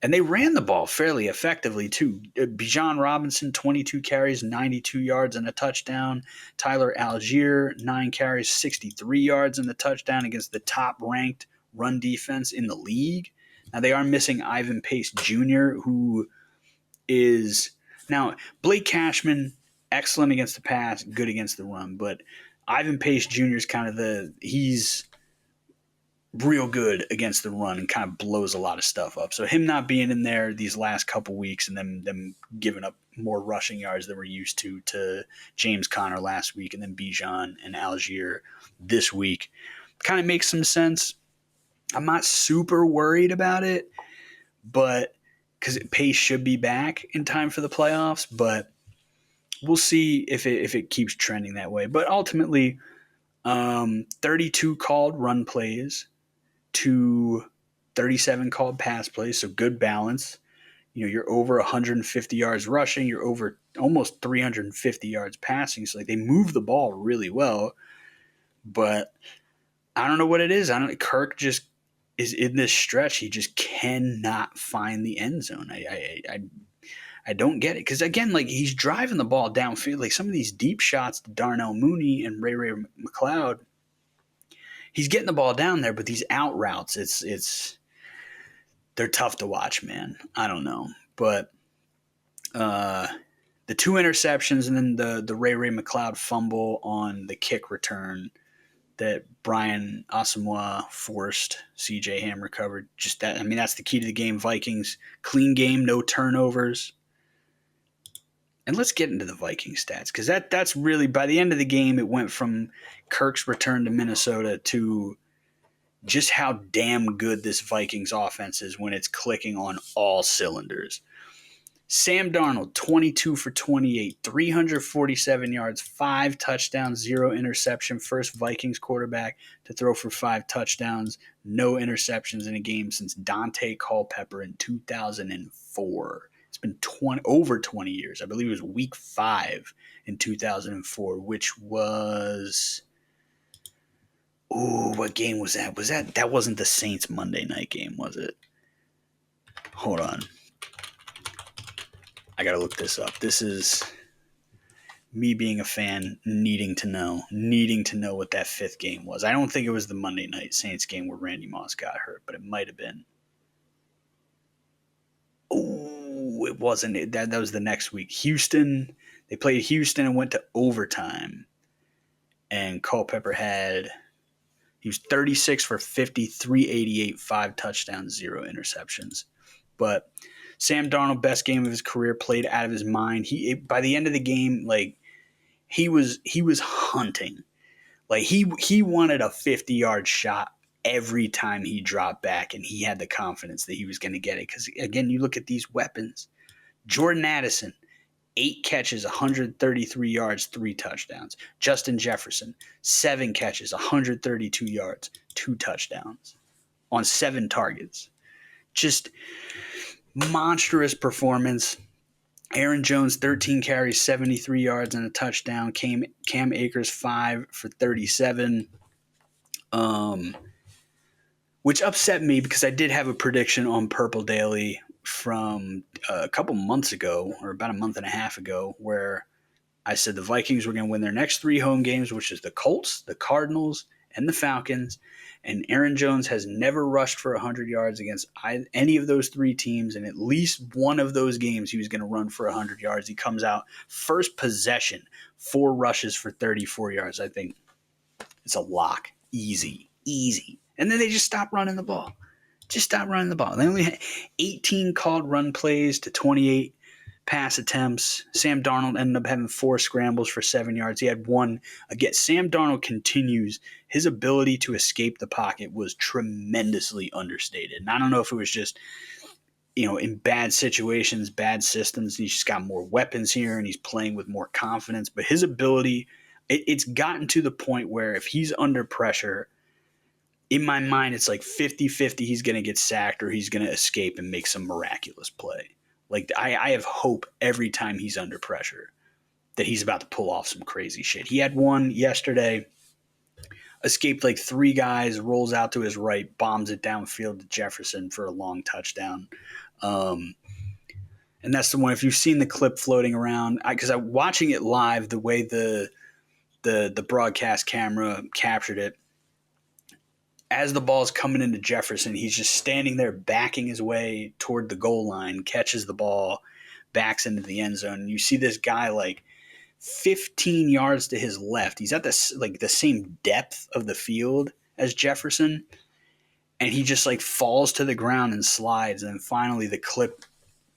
And they ran the ball fairly effectively, too. Bijan Robinson, 22 carries, 92 yards and a touchdown. Tyler Algier, 9 carries, 63 yards and a touchdown against the top-ranked run defense in the league. Now, they are missing Ivan Pace Jr., who is – now, Blake Cashman, excellent against the pass, good against the run. But Ivan Pace Jr. is kind of he's – real good against the run and kind of blows a lot of stuff up. So him not being in there these last couple weeks and them giving up more rushing yards than we're used to James Conner last week and then Bijan and Algier this week kind of makes some sense. I'm not super worried about it, but because Pace should be back in time for the playoffs, but we'll see if it keeps trending that way. But ultimately, 32 called run plays to 37 called pass plays, so good balance. You're over 150 yards rushing, you're over almost 350 yards passing. So they move the ball really well, but I don't know what it is. Kirk just is in this stretch. He just cannot find the end zone. I don't get it because again, he's driving the ball downfield. Some of these deep shots to Darnell Mooney and Ray McLeod. He's getting the ball down there, but these out routes, they're tough to watch, man. I don't know. But the 2 interceptions and then the Ray McLeod fumble on the kick return that Brian Asamoah forced, CJ Ham recovered. Just that, that's the key to the game. Vikings, clean game, no turnovers. And let's get into the Viking stats because that's really, by the end of the game, it went from Kirk's return to Minnesota to just how damn good this Vikings offense is when it's clicking on all cylinders. Sam Darnold, 22 for 28, 347 yards, 5 touchdowns, 0 interception. First Vikings quarterback to throw for 5 touchdowns, no interceptions in a game since Dante Culpepper in 2004. It's been over 20 years. I believe it was week 5 in 2004, which was, what game was that? That wasn't the Saints Monday night game, was it? Hold on. I got to look this up. This is me being a fan, needing to know what that 5th game was. I don't think it was the Monday night Saints game where Randy Moss got hurt, but it might have been. Oh, it wasn't. That was the next week. Houston, they played Houston and went to overtime. And Culpepper he was 36 for 50, 388, 5 touchdowns, 0 interceptions. But Sam Darnold, best game of his career, played out of his mind. By the end of the game, like, he was hunting. Like, he wanted a 50-yard shot every time he dropped back, and he had the confidence that he was going to get it. Because, again, you look at these weapons. Jordan Addison, 8 catches, 133 yards, 3 touchdowns. Justin Jefferson, 7 catches, 132 yards, 2 touchdowns on 7 targets. Just monstrous performance. Aaron Jones, 13 carries, 73 yards, and a touchdown. Cam Akers, 5 for 37. Which upset me because I did have a prediction on Purple Daily from a couple months ago, or about a month and a half ago, where I said the Vikings were going to win their next 3 home games, which is the Colts, the Cardinals, and the Falcons. And Aaron Jones has never rushed for 100 yards against any of those 3 teams. And at least one of those games, he was going to run for 100 yards. He comes out first possession, 4 rushes for 34 yards. I think it's a lock. Easy. And then they just stopped running the ball. They only had 18 called run plays to 28 pass attempts. Sam Darnold ended up having 4 scrambles for 7 yards. He had 1. Again, Sam Darnold continues. His ability to escape the pocket was tremendously understated. And I don't know if it was just, in bad situations, bad systems, he's just got more weapons here and he's playing with more confidence. But his ability, it's gotten to the point where if he's under pressure, in my mind, it's like 50-50 he's going to get sacked or he's going to escape and make some miraculous play. Like, I have hope every time he's under pressure that he's about to pull off some crazy shit. He had one yesterday, escaped like 3 guys, rolls out to his right, bombs it downfield to Jefferson for a long touchdown. And that's the one, if you've seen the clip floating around, because I'm watching it live, the way the broadcast camera captured it, as the ball's coming into Jefferson, he's just standing there backing his way toward the goal line, catches the ball, backs into the end zone. And you see this guy like 15 yards to his left. He's at the same depth of the field as Jefferson. And he just like falls to the ground and slides. And finally the clip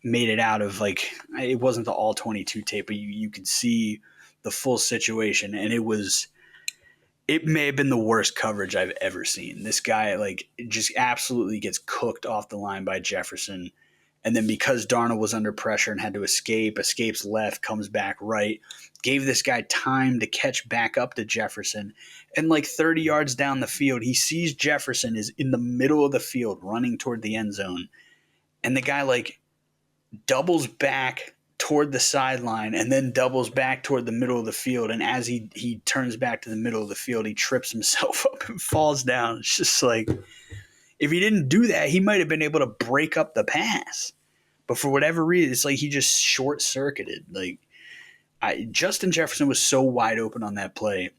made it out of, like, it wasn't the all 22 tape, but you could see the full situation. And it may have been the worst coverage I've ever seen. This guy, like, just absolutely gets cooked off the line by Jefferson. And then because Darnold was under pressure and had to escapes left, comes back right, gave this guy time to catch back up to Jefferson. And like 30 yards down the field, he sees Jefferson is in the middle of the field running toward the end zone. And the guy, like, doubles back toward the sideline and then doubles back toward the middle of the field. And as he turns back to the middle of the field, he trips himself up and falls down. It's just like, if he didn't do that, he might have been able to break up the pass. But for whatever reason, it's like he just short-circuited. Like, Justin Jefferson was so wide open on that play.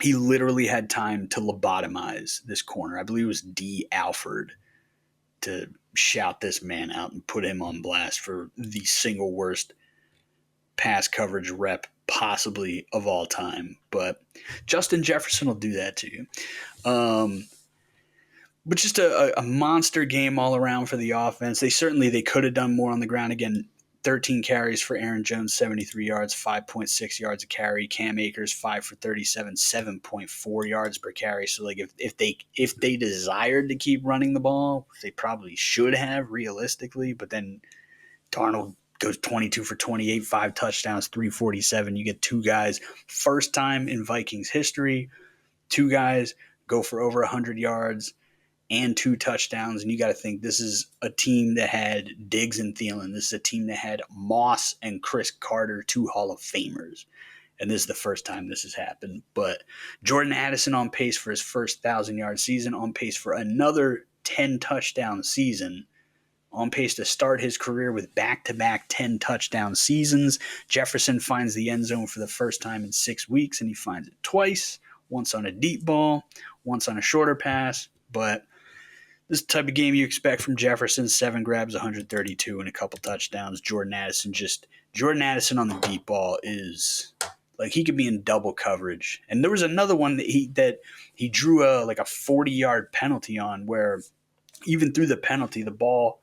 He literally had time to lobotomize this corner. I believe it was D. Alford, to shout this man out and put him on blast for the single worst pass coverage rep possibly of all time. But Justin Jefferson will do that to you. But just a monster game all around for the offense. They could have done more on the ground. Again, 13 carries for Aaron Jones, 73 yards, 5.6 yards a carry. Cam Akers, 5 for 37, 7.4 yards per carry. So, like, if they desired to keep running the ball, they probably should have, realistically. But then Darnold goes 22 for 28, 5 touchdowns, 347. You get 2 guys, first time in Vikings history, 2 guys go for over 100 yards. and 2 touchdowns. And you got to think this is a team that had Diggs and Thielen. This is a team that had Moss and Chris Carter, 2 Hall of Famers. And this is the first time this has happened. But Jordan Addison on pace for his first 1,000-yard season, on pace for another 10-touchdown season, on pace to start his career with back-to-back 10-touchdown seasons. Jefferson finds the end zone for the first time in 6 weeks, and he finds it twice, once on a deep ball, once on a shorter pass. But this is the type of game you expect from Jefferson. 7 grabs, 132, and a couple touchdowns. Jordan Addison on the deep ball is like he could be in double coverage. And there was another one that he drew a 40-yard penalty on, where even through the penalty, the ball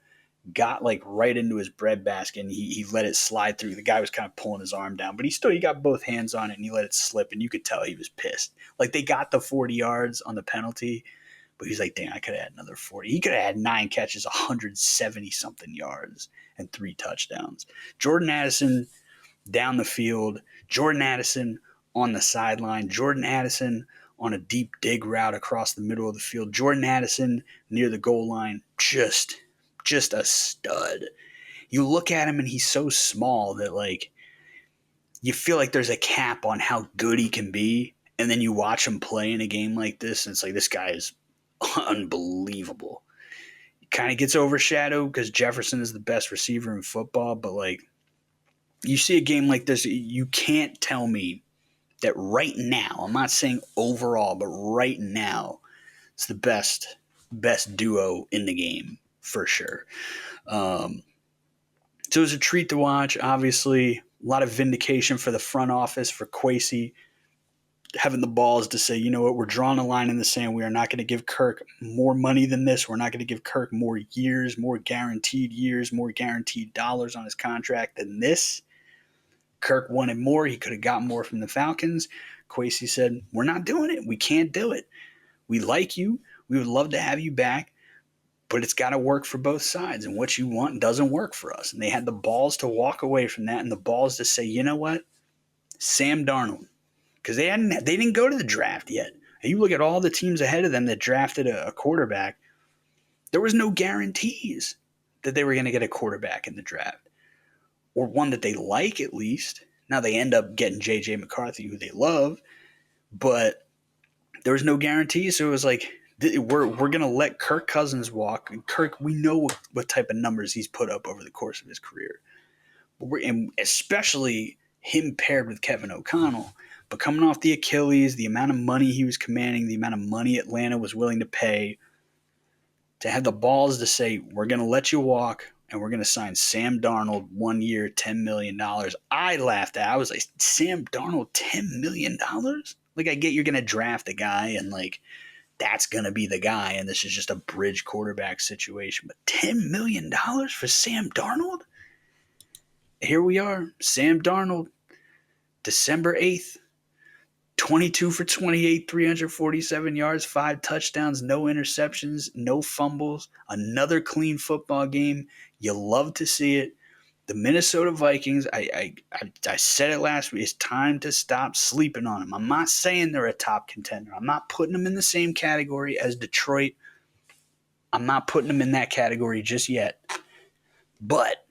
got like right into his breadbasket, and he let it slide through. The guy was kind of pulling his arm down, but he got both hands on it, and he let it slip, and you could tell he was pissed. Like, they got the 40 yards on the penalty, but he's like, dang, I could have had another 40. He could have had 9 catches, 170-something yards, and 3 touchdowns. Jordan Addison down the field, Jordan Addison on the sideline, Jordan Addison on a deep dig route across the middle of the field, Jordan Addison near the goal line, just a stud. You look at him and he's so small that like you feel like there's a cap on how good he can be, and then you watch him play in a game like this, and it's like, this guy is unbelievable. He kind of gets overshadowed because Jefferson is the best receiver in football, but like, you see a game like this, you can't tell me that right now, I'm not saying overall, but right now, it's the best duo in the game for sure. So it was a treat to watch. Obviously, a lot of vindication for the front office, for Kwesi, having the balls to say, you know what, we're drawing a line in the sand. We are not going to give Kirk more money than this. We're not going to give Kirk more years, more guaranteed dollars on his contract than this. Kirk wanted more. He could have got more from the Falcons. Kwesi said, we're not doing it. We can't do it. We like you. We would love to have you back, but it's got to work for both sides. And what you want doesn't work for us. And they had the balls to walk away from that, and the balls to say, you know what? Sam Darnold. Because they didn't go to the draft yet. And you look at all the teams ahead of them that drafted a quarterback, there was no guarantees that they were going to get a quarterback in the draft. Or one that they like, at least. Now they end up getting J.J. McCarthy, who they love, but there was no guarantee. So it was like, we're going to let Kirk Cousins walk. And Kirk, we know what type of numbers he's put up over the course of his career. And especially him paired with Kevin O'Connell. But coming off the Achilles, the amount of money he was commanding, the amount of money Atlanta was willing to pay, to have the balls to say, we're going to let you walk, and we're going to sign Sam Darnold 1 year, $10 million. I laughed at it. I was like, Sam Darnold, $10 million? Like, I get you're going to draft a guy, and like, that's going to be the guy, and this is just a bridge quarterback situation. But $10 million for Sam Darnold? Here we are, Sam Darnold, December 8th. 22 for 28, 347 yards, 5 touchdowns, no interceptions, no fumbles, another clean football game. You love to see it. The Minnesota Vikings, I said it last week, it's time to stop sleeping on them. I'm not saying they're a top contender. I'm not putting them in the same category as Detroit. I'm not putting them in that category just yet. But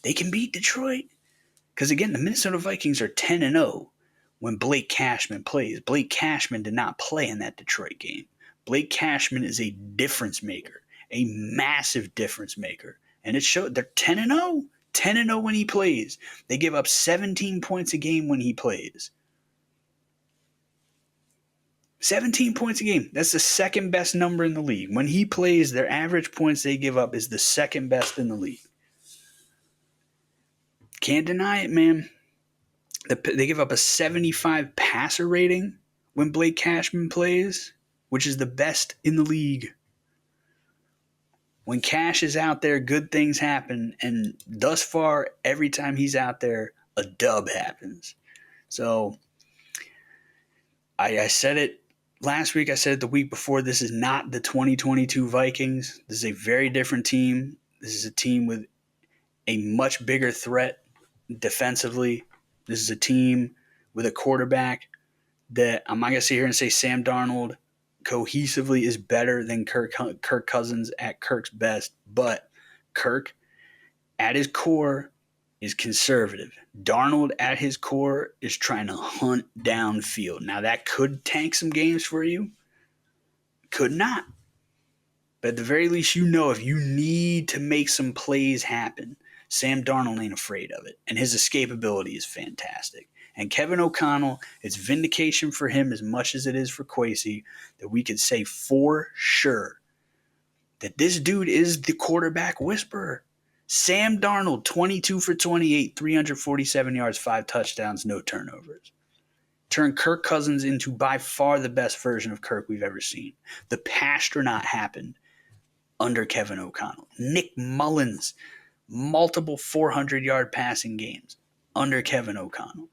they can beat Detroit. Because, again, the Minnesota Vikings are 10-0. When Blake Cashman plays. Blake Cashman did not play in that Detroit game. Blake Cashman is a difference maker, a massive difference maker. And it showed they're 10-0. 10-0 when he plays. They give up 17 points a game when he plays. 17 points a game. That's the second best number in the league. When he plays, their average points they give up is the second best in the league. Can't deny it, man. They give up a 75 passer rating when Blake Cashman plays, which is the best in the league. When Cash is out there, good things happen. And thus far, every time he's out there, a dub happens. So I said it last week. I said it the week before. This is not the 2022 Vikings. This is a very different team. This is a team with a much bigger threat defensively. This is a team with a quarterback that I'm not going to sit here and say Sam Darnold cohesively is better than Kirk Cousins at Kirk's best, but Kirk at his core is conservative. Darnold at his core is trying to hunt downfield. Now that could tank some games for you. Could not. But at the very least, you know if you need to make some plays happen, Sam Darnold ain't afraid of it. And his escapability is fantastic. And Kevin O'Connell, it's vindication for him as much as it is for Kwesi that we could say for sure that this dude is the quarterback whisperer. Sam Darnold, 22 for 28, 347 yards, 5 touchdowns, no turnovers. Turned Kirk Cousins into by far the best version of Kirk we've ever seen. The Pastronaut happened under Kevin O'Connell. Nick Mullins, multiple 400-yard passing games under Kevin O'Connell.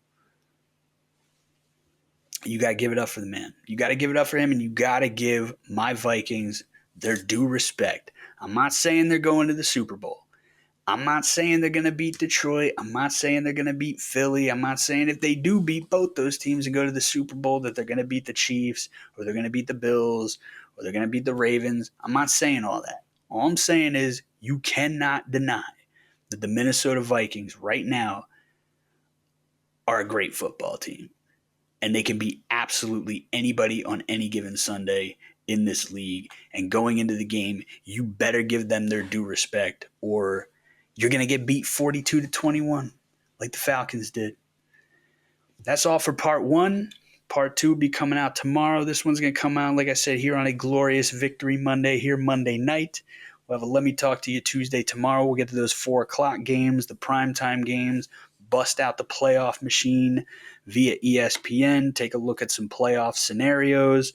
You got to give it up for the man. You got to give it up for him, and you got to give my Vikings their due respect. I'm not saying they're going to the Super Bowl. I'm not saying they're going to beat Detroit. I'm not saying they're going to beat Philly. I'm not saying if they do beat both those teams and go to the Super Bowl that they're going to beat the Chiefs or they're going to beat the Bills or they're going to beat the Ravens. I'm not saying all that. All I'm saying is you cannot deny that the Minnesota Vikings right now are a great football team. And they can beat absolutely anybody on any given Sunday in this league. And going into the game, you better give them their due respect or you're going to get beat 42-21 like the Falcons did. That's all for part one. Part two will be coming out tomorrow. This one's going to come out, like I said, here on a glorious Victory Monday, here Monday night. We'll have a Let Me Talk to You Tuesday tomorrow. We'll get to those 4 o'clock games, the primetime games, bust out the playoff machine via ESPN, take a look at some playoff scenarios,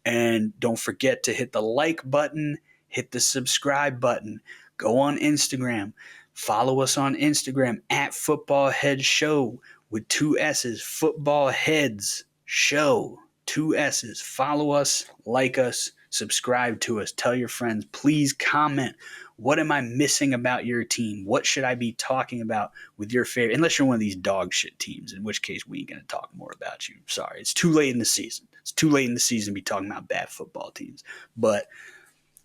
and don't forget to hit the like button, hit the subscribe button, go on Instagram, follow us on Instagram at Football Heads Show with 2 S's, Football Heads Show, 2 S's. Follow us, like us, subscribe to us, tell your friends, please comment. What am I missing about your team? What should I be talking about with your favorite? Unless you're one of these dog shit teams, in which case we ain't going to talk more about you. Sorry, it's too late in the season. It's too late in the season to be talking about bad football teams. But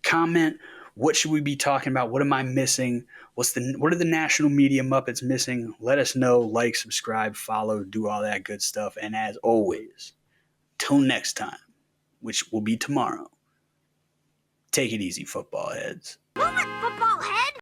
comment, what should we be talking about? What am I missing? What are the national media Muppets missing? Let us know. Like, subscribe, follow, do all that good stuff. And as always, till next time, which will be tomorrow, take it easy, football heads. Move it, football head!